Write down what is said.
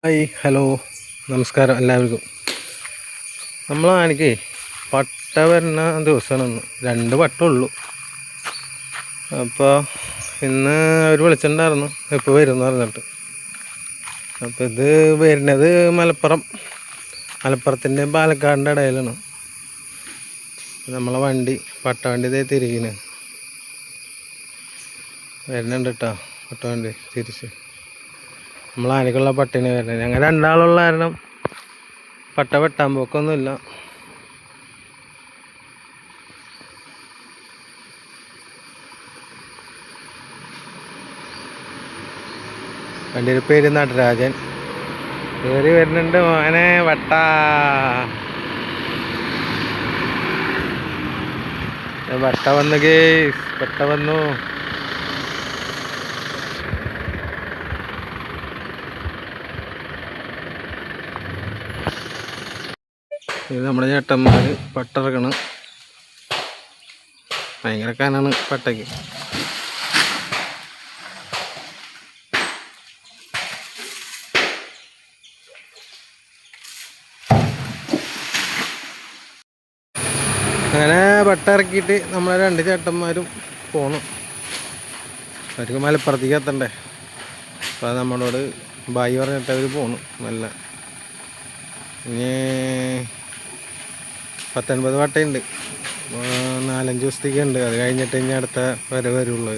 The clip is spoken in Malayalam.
ഹായ് ഹലോ നമസ്കാരം എല്ലാവർക്കും. നമ്മളാണെങ്കിൽ പട്ട വരുന്ന ദിവസമാണ് രണ്ട് പട്ടമുള്ളൂ. അപ്പോൾ ഇന്ന് അവർ വിളിച്ചിട്ടുണ്ടായിരുന്നു എപ്പോൾ വരും എന്ന് പറഞ്ഞിട്ട്. അപ്പോൾ ഇത് വരുന്നത് മലപ്പുറത്തിൻ്റെയും പാലക്കാടിൻ്റെ ഇടയിലാണ്. നമ്മളെ പട്ട വണ്ടി ഇതേ തിരികെ വരുന്നുണ്ട് കേട്ടോ. പട്ട വണ്ടി തിരിച്ച് നമ്മളാനിക്കുള്ള പട്ടിനെ വരുന്നത്. ഞങ്ങൾ രണ്ടാളുള്ള കാരണം പട്ട വെട്ടാൻ പോക്കൊന്നുമില്ല. വണ്ടിയുടെ പേര് നടരാജൻ. കയറി വരുന്നുണ്ട് മോനെ വട്ട. വട്ട വന്നു ഗേയ്സ്, വട്ട വന്നു. ഇത് നമ്മുടെ ചേട്ടന്മാർ പട്ട ഇറക്കണം. ഭയങ്കര കാനാണ് പട്ടയ്ക്ക്. അങ്ങനെ പട്ട ഇറക്കിയിട്ട് നമ്മളെ രണ്ട് ചേട്ടന്മാരും പോണു. അവർക്ക് മലപ്പുറത്തേക്ക് എത്തണ്ടേ. അപ്പോൾ നമ്മളോട് ബായി പറഞ്ഞിട്ട് അവർ പോണു. നല്ല ഇനി 19 പട്ടയുണ്ട്. 4-5 ദിവസത്തേക്ക് ഉണ്ട്. അത് കഴിഞ്ഞിട്ട് ഇനി അടുത്ത വരെ വരുള്ളൂ.